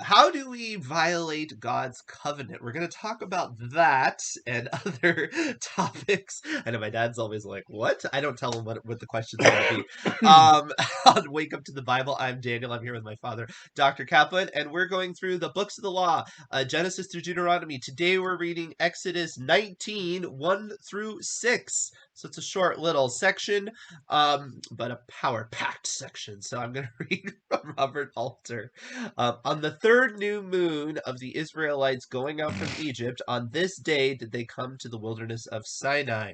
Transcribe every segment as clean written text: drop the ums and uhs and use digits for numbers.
How do we violate God's covenant? We're going to talk about that and other topics. I know my dad's always like, what? I don't tell him what the questions are going to be. On Wake Up to the Bible, I'm Daniel. I'm here with my father, Dr. Kaplan, and we're going through the books of the law, Genesis through Deuteronomy. Today we're reading Exodus 19, 1 through 6. So it's a short little section, but a power-packed section. So I'm going to read from Robert Alter. On the third new moon of the Israelites going out from Egypt, on this day did they come to the wilderness of Sinai.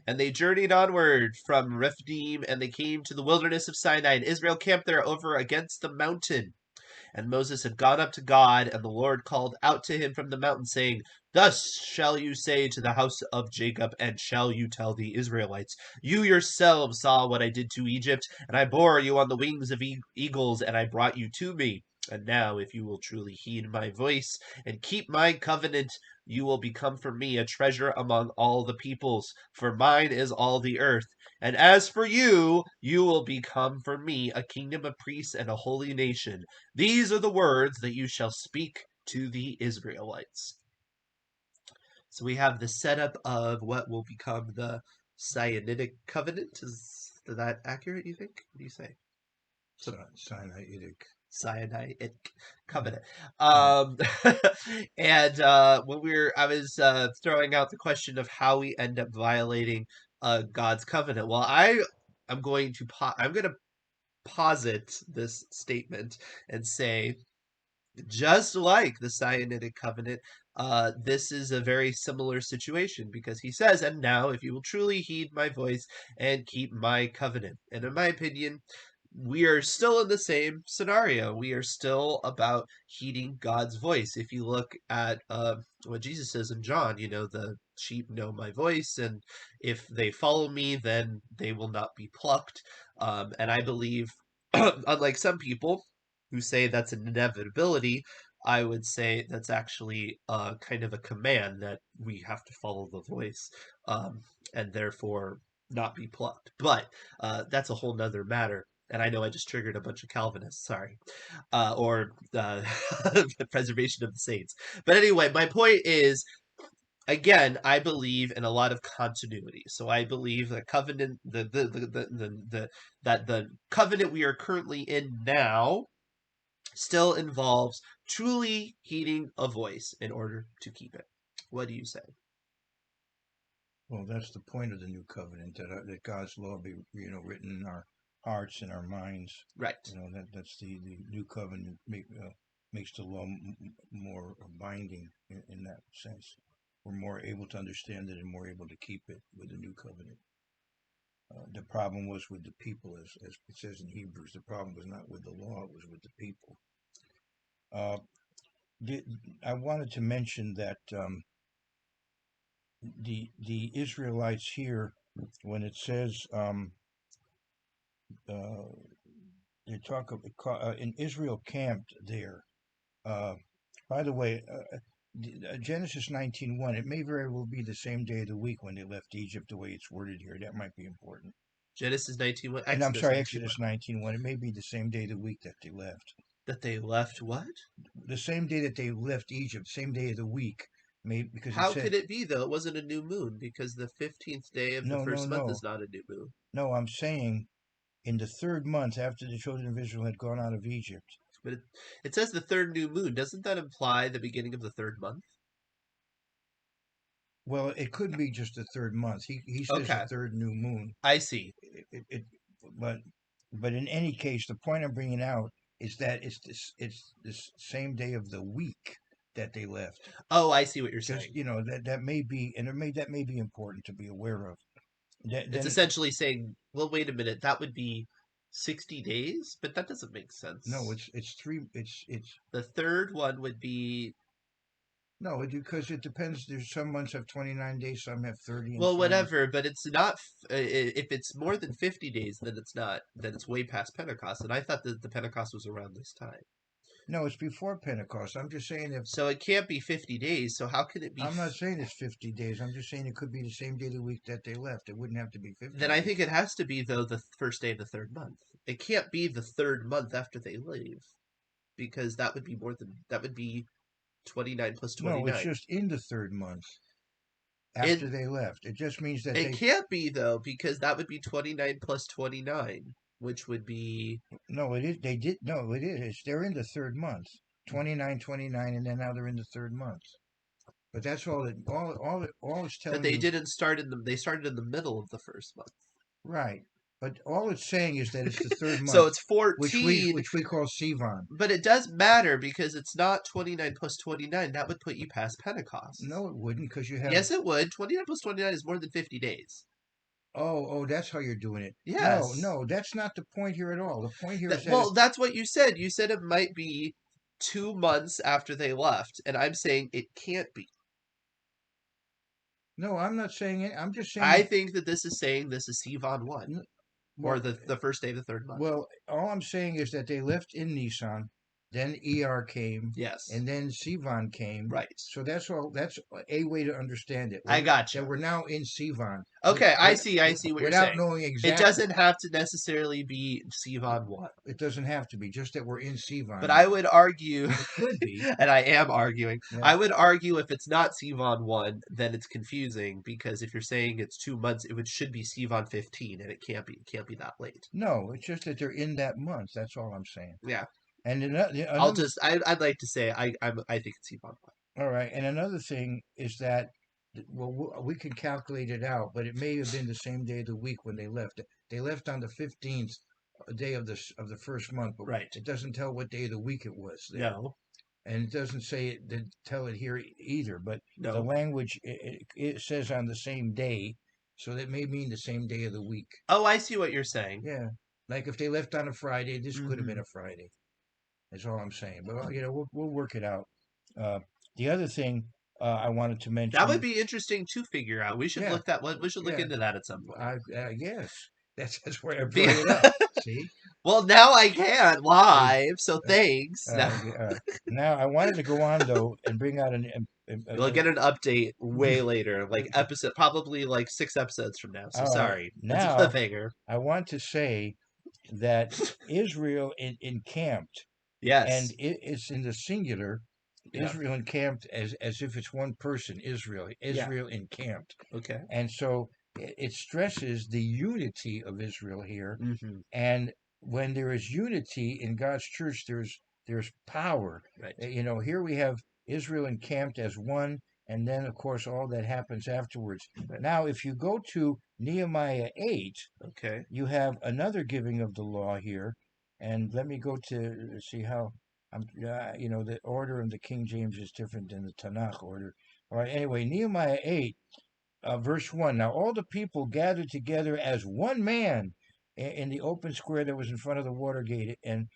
And they journeyed onward from Rephidim, and they came to the wilderness of Sinai. And Israel camped there over against the mountain. And Moses had gone up to God, and the Lord called out to him from the mountain, saying, Thus shall you say to the house of Jacob, and shall you tell the Israelites, You yourselves saw what I did to Egypt, and I bore you on the wings of eagles, and I brought you to me. And now, if you will truly heed my voice and keep my covenant, you will become for me a treasure among all the peoples, for mine is all the earth. And as for you, you will become for me a kingdom of priests and a holy nation. These are the words that you shall speak to the Israelites. So we have the setup of what will become the Sinaitic covenant. Is that accurate, you think? What do you say? Sinaitic. Sinaitic covenant. And when I was throwing out the question of how we end up violating God's covenant. Well, I'm going to posit this statement and say, just like the Sinaitic covenant, this is a very similar situation because he says, and now if you will truly heed my voice and keep my covenant. And in my opinion, we are still in the same scenario. We are still about heeding God's voice. If you look at what Jesus says in John, the sheep know my voice, and if they follow me, then they will not be plucked. And I believe, unlike some people who say that's an inevitability, I would say that's actually kind of a command that we have to follow the voice, and therefore not be plucked. But that's a whole nother matter. And I know I just triggered a bunch of Calvinists, sorry, or the preservation of the saints. But anyway, my point is, again, I believe in a lot of continuity. So I believe the covenant, that the covenant we are currently in now still involves truly heeding a voice in order to keep it. What do you say? Well, that's the point of the new covenant, that God's law be written in our hearts and our minds. Right. That's the new covenant makes the law more binding in that sense. We're more able to understand it and more able to keep it with the new covenant. The problem was with the people, as it says in Hebrews. The problem was not with the law; it was with the people. I wanted to mention that the Israelites here, when it says they talk in Israel camped there. By the way, Genesis 19:1. It may very well be the same day of the week when they left Egypt. The way it's worded here, that might be important. Genesis 19:1. And I'm sorry, Exodus 19:1. It may be the same day of the week that they left. That they left what? The same day that they left Egypt, same day of the week. Because how could it be though? It wasn't a new moon because the 15th day of the first month is not a new moon. No, I'm saying in the third month after the children of Israel had gone out of Egypt. But it says the third new moon. Doesn't that imply the beginning of the third month? Well, it could be just the third month. He says the third new moon. I see. But in any case, the point I'm bringing out is that it's this same day of the week that they left. Oh, I see what you're saying. That may be, and that may be important to be aware of. It's essentially saying, well, wait a minute, that would be 60 days, but that doesn't make sense. No, it's the third one would be. No, because it depends. There's some months have 29 days, some have 30. Well, whatever, but it's not. If it's more than 50 days, then it's not. Then it's way past Pentecost, and I thought that the Pentecost was around this time. No, it's before Pentecost. I'm just saying So it can't be 50 days. So how can it be? I'm not saying it's 50 days. I'm just saying it could be the same day of the week that they left. It wouldn't have to be 50 Then I think it has to be, though, the first day of the third month. It can't be the third month after they leave. because that would be 29 plus No, it's 29. just in the third month It after they left. It just means that it they. can't be though, because that would be 29 plus 29, which would be No, it is. They did. No, it is. They're in the third month. 29, 29, and then now they're in the third month. But that's all it. All it's but telling they you. didn't start they started in the middle of the first month. Right. But all it's saying is that it's the third So month, it's 14, which we call Sivan. but it does matter because it's not 29 plus 29. That would put you past Pentecost. No, it wouldn't, because you have. Yes, it would. 29 plus 29 is more than 50 days. Oh, that's how you're doing it. No, Yes. no, that's not the point here at all. The point here is that Well, that's what you said. You said it might be 2 months after they left, and I'm saying it can't be. no, I'm not saying it. I'm just saying I that. think that this is saying this is Sivan 1, or Well, the first day of the third month. well, all I'm saying is that they left in Nissan, then ER came, Yes. and then Sivan came. Right. So that's all. That's a way to understand it. I That gotcha. we're now in Sivan. Okay, I see what you're Without saying. knowing It exactly. doesn't have to necessarily be Sivan 1. It doesn't have to be, just that we're in Sivan But I now. would argue, It could be. and I am arguing, Yeah. I would argue if it's not Sivan 1, then it's confusing because if you're saying it's 2 months, should be Sivan 15, and it can't be. It can't be that late. No, it's just that they're in that month. That's all I'm saying. Yeah. And I'll another. just, I'd like to say I think it's Sivan 1. All right, and another thing is that, well, we can calculate it out, but it may have been the same day of the week when they left. They left on the 15th day of the first month, but Right. it doesn't tell what day of the week it was there. No. And it doesn't say it, tell it here either. But the No. language, it says on the same day, so that may mean the same day of the week. Oh, I see what you're saying. Yeah, like if they left on a Friday, this could have been Mhm. a Friday. That's all I'm saying. But we'll work it out. Uh, the other thing I wanted to That would mention. be interesting to figure out. We should Yeah, look that one. We should look yeah. into that at some point. Yes, that's where I Be- brought it up. See. well, now I can See? live, so Uh, thanks. Now Now I wanted to go on though and bring out you'll get an update way later, like episode, probably like 6 episodes from now. So all right. sorry, it's a Now cliffhanger. I want to say that Israel encamped, and Yes. it's in the singular. Yeah. Israel encamped as if it's one person. Israel Yeah. encamped, Okay. and so it stresses the unity of Israel here. Mm-hmm. And when there is unity in God's church, there's power. Right. Here we have Israel encamped as one, and then of course all that happens afterwards. Right. Now, if you go to Nehemiah 8, Okay. you have another giving of the law here, and let me go to see how the order of the King James is different than the Tanakh order. All right. Anyway, Nehemiah 8. Verse 1. Now all the people gathered together as one man in the open square that was in front of the water gate, and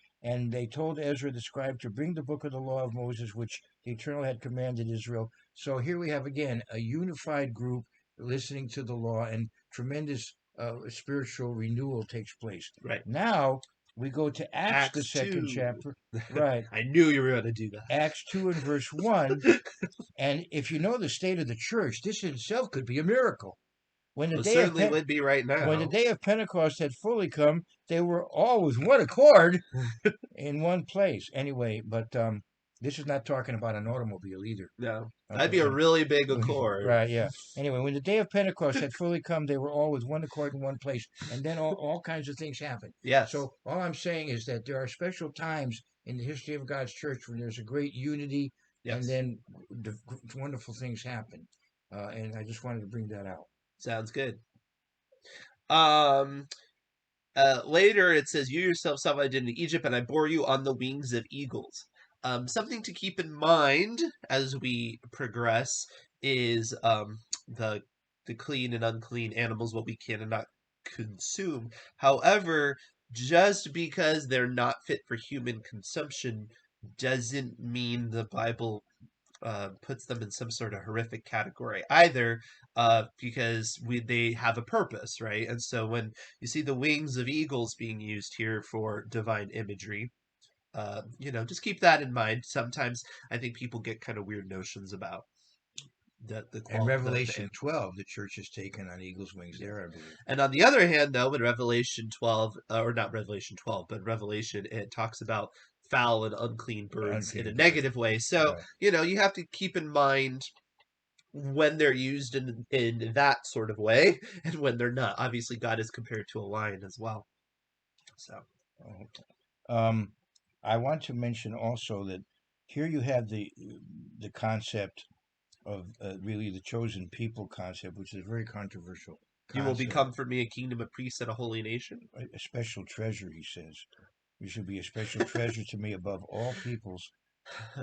they told Ezra the scribe to bring the book of the law of Moses, which the Eternal had commanded Israel. So here we have again a unified group listening to the law, and tremendous spiritual renewal takes place. Right. Now we go to Acts the second 2. chapter. Right. I knew you were going to do that. Acts 2 and verse 1. And if you know the state of the church, this in itself could be a miracle. When the It day certainly would be right now. when the day of Pentecost had fully come, they were all with one accord in one place. Anyway, but this is not talking about an automobile either. No. That'd be a really big accord. Right, yeah. Anyway, when the day of Pentecost had fully come, they were all with one accord in one place. And then all kinds of things happened. Yes. So all I'm saying is that there are special times in the history of God's church when there's a great unity, Yes. and then wonderful things happen. And I just wanted to bring that out. Sounds good. Later it says, "You yourself saw what I did in Egypt, and I bore you on the wings of eagles." Something to keep in mind as we progress is the clean and unclean animals, what we can and not consume. However, just because they're not fit for human consumption doesn't mean the Bible puts them in some sort of horrific category either, because they have a purpose, right? And so when you see the wings of eagles being used here for divine imagery, just keep that in mind. Sometimes I think people get kind of weird notions about the In Revelation 12, the church is taken on eagle's wings there, I believe. And on the other hand, though, in Revelation 12, or not Revelation 12, but Revelation, it talks about foul and unclean birds in a unclean birds. negative way. So, Right. you have to keep in mind when they're used in that sort of way and when they're not. Obviously, God is compared to a lion as well. So, Um, I want to mention also that here you have the concept of really the chosen people concept, which is a very controversial you will concept. become for me a kingdom of priests and a holy nation. A special treasure, he says. You should be a special treasure to me above all peoples,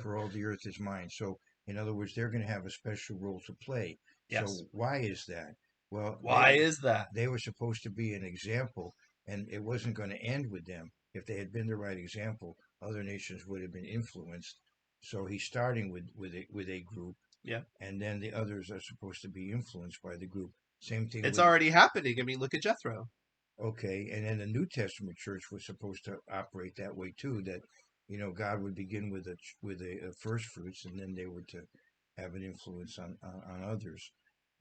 for all the earth is mine. So, in other words, they're going to have a special role to play. Yes. So, why is that? Well, Why is that? they were supposed to be an example, and it wasn't going to end with them. If they had been the right example, other nations would have been influenced. So he's starting with a group, Yeah. and then the others are supposed to be influenced by the group. Same thing It's with already happening. I mean, look at Jethro. okay, and then the New Testament church was supposed to operate that way too. That God would begin with a first fruits, and then they were to have an influence on others.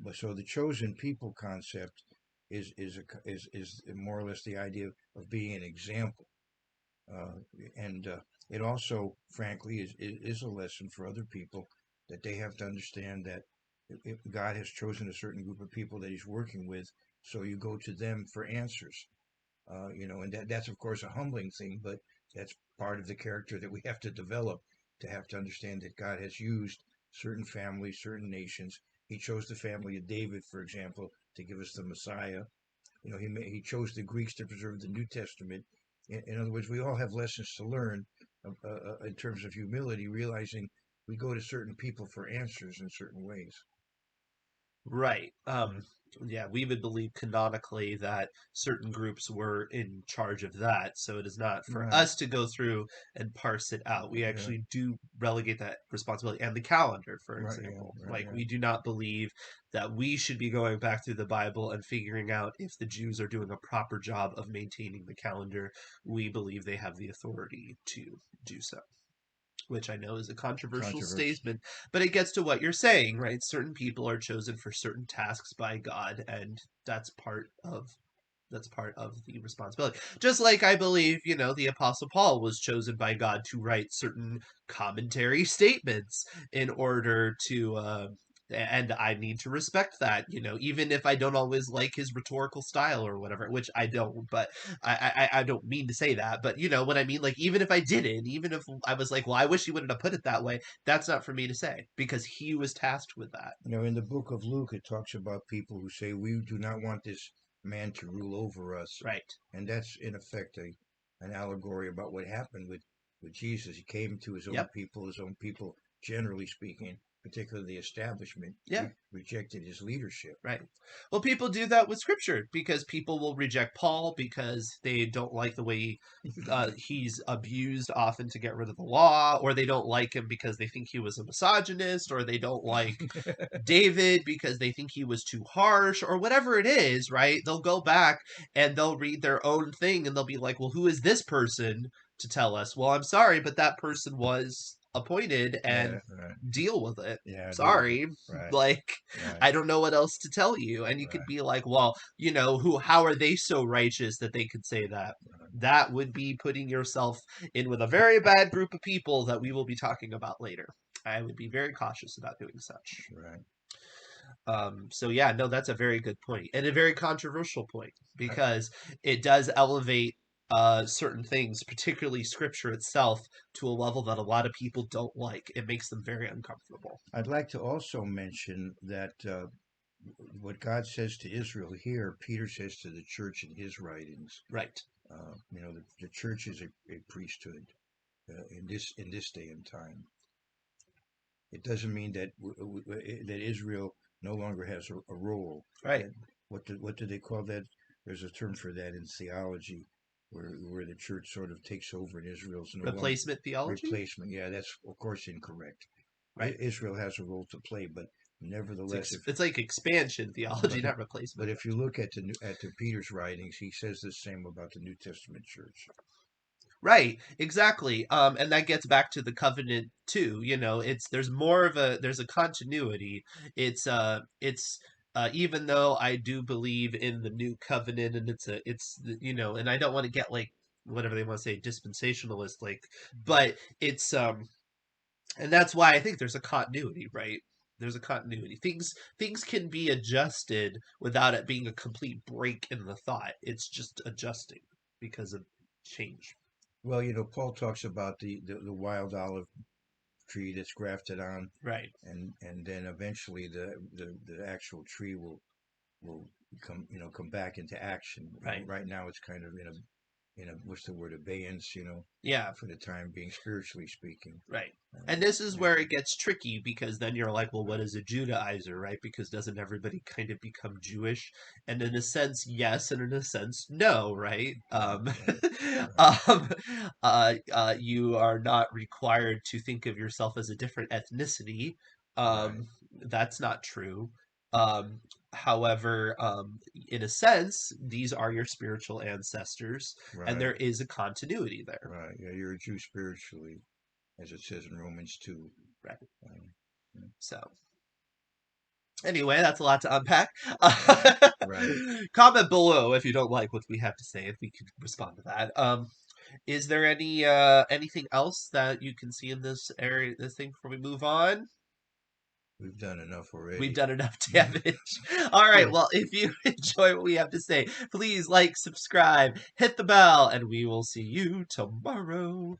But so the chosen people concept is more or less the idea of being an example, uh, and it also, frankly, is a lesson for other people that they have to understand that if God has chosen a certain group of people that He's working with, so you go to them for answers. And that's of course a humbling thing, but that's part of the character that we have to develop to have to understand that God has used certain families, certain nations. He chose the family of David, for example, to give us the Messiah. He chose the Greeks to preserve the New Testament. In other words, we all have lessons to learn in terms of humility, realizing we go to certain people for answers in certain ways. Right. Yeah, we would believe canonically that certain groups were in charge of that. So it is not for Right. us to go through and parse it out. We Yeah. actually do relegate that responsibility. And the calendar, for Right. Yeah. example. Right. Like, Yeah. we do not believe that we should be going back through the Bible and figuring out if the Jews are doing a proper job of maintaining the calendar. We believe they have the authority to do so, which I know is a controversial Controversy. statement, but it gets to what you're saying, right? Certain people are chosen for certain tasks by God, and that's part of the responsibility. Just like I believe, the Apostle Paul was chosen by God to write certain commentary statements in order to and I need to respect that, even if I don't always like his rhetorical style or whatever, which I don't, but I don't mean to say that, but you know what I mean? Like, even if I didn't, even if I was like, well, I wish he wouldn't have put it that way, that's not for me to say because he was tasked with that. In the book of Luke, it talks about people who say, "We do not want this man to rule over us," Right. and that's in effect an allegory about what happened with Jesus. He came to his own Yep. people. His own people, generally speaking, particularly the establishment, Yeah. rejected his leadership. Right. Well, people do that with scripture because people will reject Paul because they don't like the way he's abused often to get rid of the law, or they don't like him because they think he was a misogynist, or they don't like David because they think he was too harsh, or whatever it is, right? They'll go back and they'll read their own thing and they'll be like, well, who is this person to tell us? Well, I'm sorry, but that person was appointed and Yeah, right. deal with it. Yeah, deal with it. Sorry. Right, Like, right, I don't know what else to tell you. And you could right, be like, well, how are they so righteous that they could say that? That would be putting yourself in with a very bad group of people that we will be talking about later. I would be very cautious about doing such. right. So yeah, no, that's a very good point and a very controversial point I, because it does elevate certain things, particularly scripture itself, to a level that a lot of people don't like. It makes them very uncomfortable. I'd like to also mention that what God says to Israel here, Peter says to the church in his writings. Right. The church is a priesthood in this day and time. It doesn't mean that Israel no longer has a role. Right. What do they call that? There's a term for that in theology, where the church sort of takes over and Israel's no longer Replacement theology. replacement. Yeah, that's of course incorrect. Right. Israel has a role to play, but nevertheless, It's like expansion theology, but not replacement. if you look at the Peter's writings, he says the same about the New Testament church. Right, exactly. And that gets back to the covenant too. There's a continuity. Even though I do believe in the new covenant and and I don't want to get like whatever they want to say, dispensationalist, like, but it's and that's why I think there's a continuity, right? There's a continuity. Things can be adjusted without it being a complete break in the thought. It's just adjusting because of change. Well, Paul talks about the wild olive tree that's grafted on, Right. and then eventually the actual tree will come back into action. Right. Right now it's kind of in a what's the word, abeyance, Yeah. for the time being, spiritually speaking. Right. And Um, this is and where it gets tricky because then you're like, well, what is a Judaizer, right? Because doesn't everybody kind of become Jewish? And in a sense, yes, and in a sense, no, right? right, right, You are not required to think of yourself as a different ethnicity. right, That's not true. Um, However, in a sense, these are your spiritual ancestors, and right, there is a continuity there. right. Yeah, you're a Jew spiritually, as it says in Romans 2. Right. Um, So anyway, that's a lot to unpack. right. Comment below if you don't like what we have to say, if we could respond to that. Is there anything else that you can see in this area, this thing, before we move on? We've done enough We've already. done enough damage. All right. Yeah. Well, if you enjoy what we have to say, please like, subscribe, hit the bell, and we will see you tomorrow.